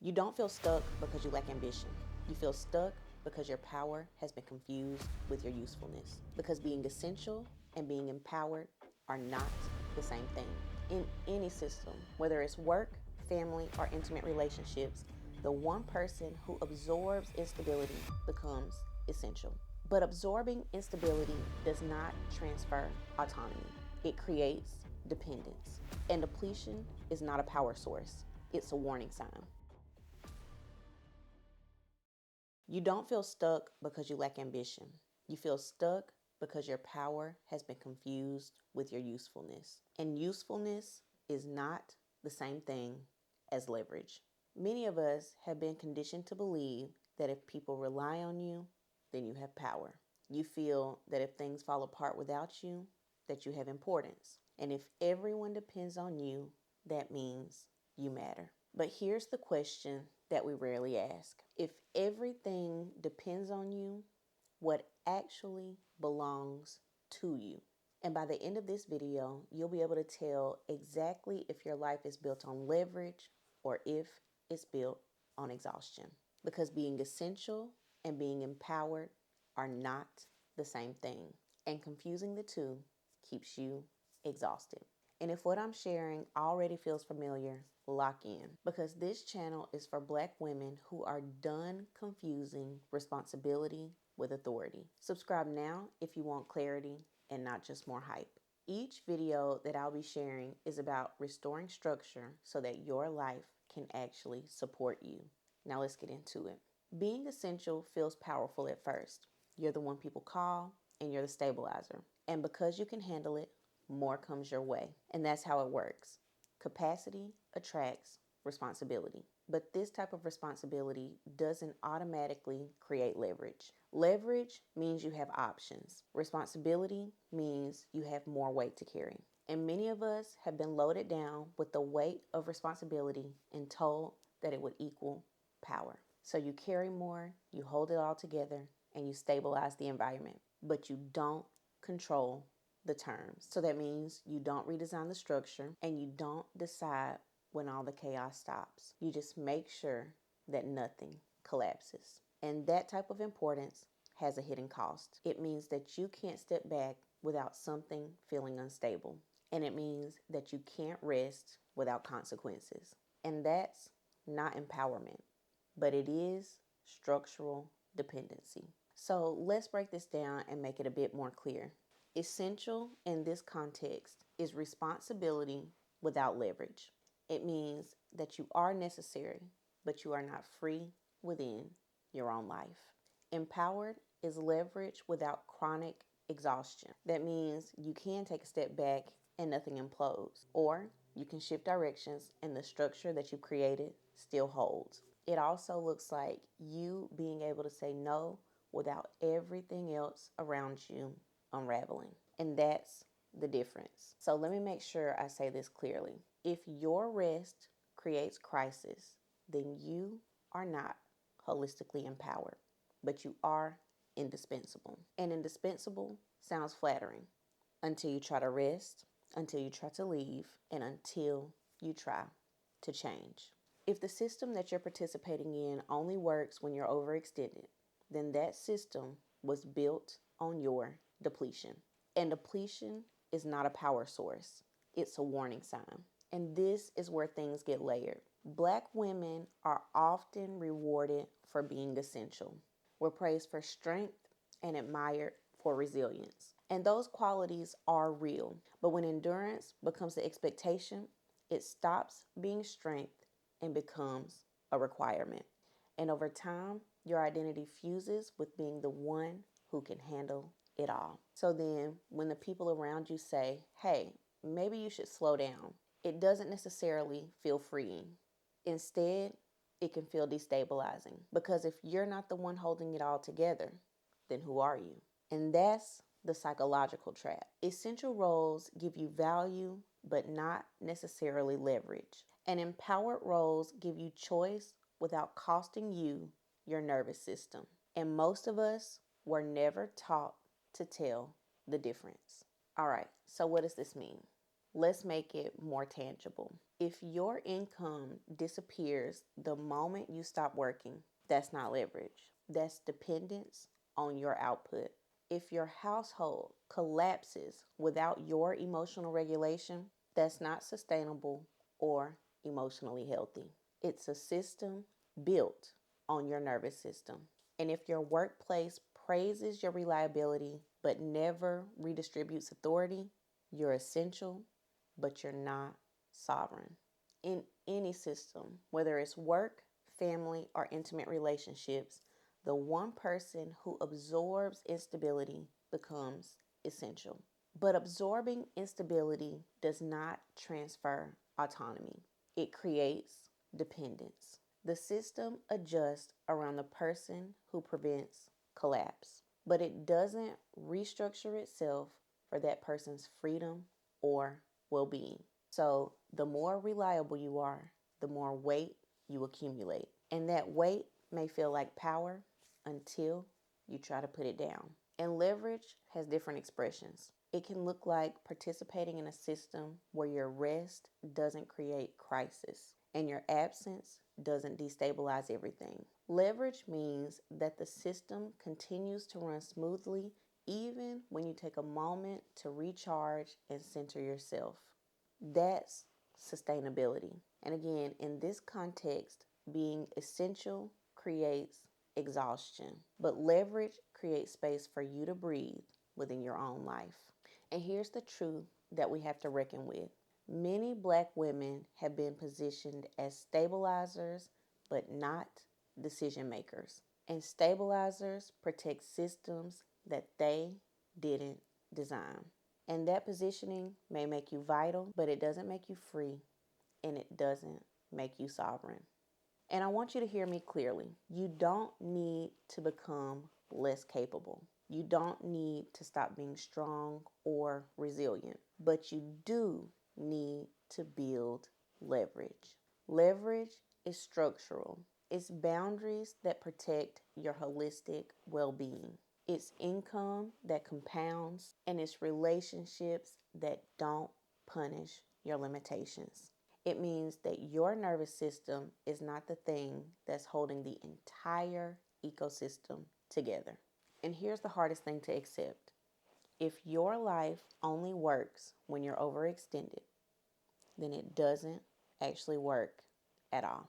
You don't feel stuck because you lack ambition. You feel stuck because your power has been confused with your usefulness. Because being essential and being empowered are not the same thing. In any system, whether it's work, family, or intimate relationships, the one person who absorbs instability becomes essential. But absorbing instability does not transfer autonomy. It creates dependence. And depletion is not a power source, it's a warning sign. You don't feel stuck because you lack ambition. You feel stuck because your power has been confused with your usefulness. And usefulness is not the same thing as leverage. Many of us have been conditioned to believe that if people rely on you, then you have power. You feel that if things fall apart without you, that you have importance. And if everyone depends on you, that means you matter. But here's the question that we rarely ask. If everything depends on you, what actually belongs to you? And by the end of this video, you'll be able to tell exactly if your life is built on leverage or if it's built on exhaustion. Because being essential and being empowered are not the same thing. And confusing the two keeps you exhausted. And if what I'm sharing already feels familiar, lock in. Because this channel is for Black women who are done confusing responsibility with authority. Subscribe now if you want clarity and not just more hype. Each video that I'll be sharing is about restoring structure so that your life can actually support you. Now let's get into it. Being essential feels powerful at first. You're the one people call and you're the stabilizer. And because you can handle it, more comes your way. And that's how it works. Capacity attracts responsibility. But this type of responsibility doesn't automatically create leverage. Leverage means you have options. Responsibility means you have more weight to carry. And many of us have been loaded down with the weight of responsibility and told that it would equal power. So you carry more, you hold it all together, and you stabilize the environment. But you don't control the terms. So that means you don't redesign the structure and you don't decide when all the chaos stops. You just make sure that nothing collapses. And that type of importance has a hidden cost. It means that you can't step back without something feeling unstable. And it means that you can't rest without consequences. And that's not empowerment, but it is structural dependency. So let's break this down and make it a bit more clear. Essential in this context is responsibility without leverage. It means that you are necessary, but you are not free within your own life. Empowered is leverage without chronic exhaustion. That means you can take a step back and nothing implodes, or you can shift directions and the structure that you created still holds. It also looks like you being able to say no without everything else around you unraveling. And that's the difference. So let me make sure I say this clearly. If your rest creates crisis, then you are not holistically empowered, but you are indispensable. And indispensable sounds flattering until you try to rest, until you try to leave, and until you try to change. If the system that you're participating in only works when you're overextended, then that system was built on your depletion. And depletion is not a power source, it's a warning sign. And this is where things get layered. Black women are often rewarded for being essential. We're praised for strength and admired for resilience. And those qualities are real. But when endurance becomes the expectation, it stops being strength and becomes a requirement. And over time, your identity fuses with being the one who can handle it all. So then, when the people around you say, hey, maybe you should slow down, it doesn't necessarily feel freeing. Instead, it can feel destabilizing. Because if you're not the one holding it all together, then who are you? And that's the psychological trap. Essential roles give you value, but not necessarily leverage. And empowered roles give you choice without costing you your nervous system. And most of us were never taught to tell the difference. All right, so what does this mean? Let's make it more tangible. If your income disappears the moment you stop working, that's not leverage. That's dependence on your output. If your household collapses without your emotional regulation, that's not sustainable or emotionally healthy. It's a system built on your nervous system. And if your workplace praises your reliability but never redistributes authority, you're essential, but you're not sovereign. In any system, whether it's work, family, or intimate relationships, the one person who absorbs instability becomes essential. But absorbing instability does not transfer autonomy, it creates dependence. The system adjusts around the person who prevents collapse, but it doesn't restructure itself for that person's freedom or well being. So, the more reliable you are, the more weight you accumulate. And that weight may feel like power until you try to put it down. And leverage has different expressions. It can look like participating in a system where your rest doesn't create crisis and your absence doesn't destabilize everything. Leverage means that the system continues to run smoothly even when you take a moment to recharge and center yourself. That's sustainability. And again, in this context, being essential creates exhaustion, but leverage creates space for you to breathe within your own life. And here's the truth that we have to reckon with. Many Black women have been positioned as stabilizers, but not decision makers. And stabilizers protect systems that they didn't design. And that positioning may make you vital, but it doesn't make you free and it doesn't make you sovereign. And I want you to hear me clearly. You don't need to become less capable. You don't need to stop being strong or resilient, but you do need to build leverage. Leverage is structural. It's boundaries that protect your holistic well-being. It's income that compounds, and it's relationships that don't punish your limitations. It means that your nervous system is not the thing that's holding the entire ecosystem together. And here's the hardest thing to accept. If your life only works when you're overextended, then it doesn't actually work at all.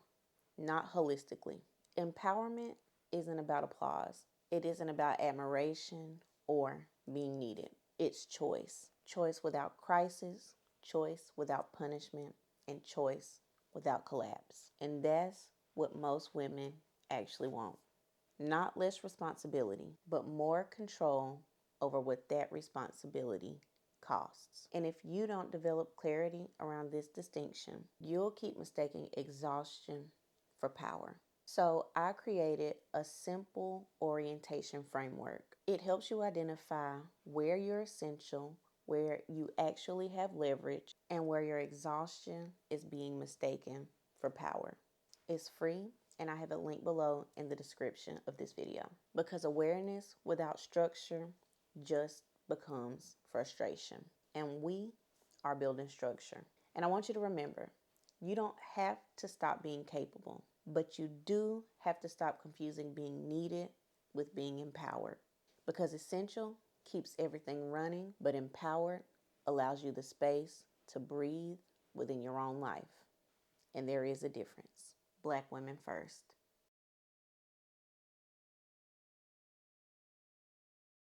Not holistically. Empowerment isn't about applause. It isn't about admiration or being needed. It's choice. Choice without crisis, choice without punishment, and choice without collapse. And that's what most women actually want. Not less responsibility, but more control over what that responsibility costs. And if you don't develop clarity around this distinction, you'll keep mistaking exhaustion for power. So I created a simple orientation framework. It helps you identify where you're essential, where you actually have leverage, and where your exhaustion is being mistaken for power. It's free, and I have a link below in the description of this video. Because awareness without structure just becomes frustration. And we are building structure. And I want you to remember, you don't have to stop being capable, but you do have to stop confusing being needed with being empowered. Because essential keeps everything running, but empowered allows you the space to breathe within your own life. And there is a difference. Black women first.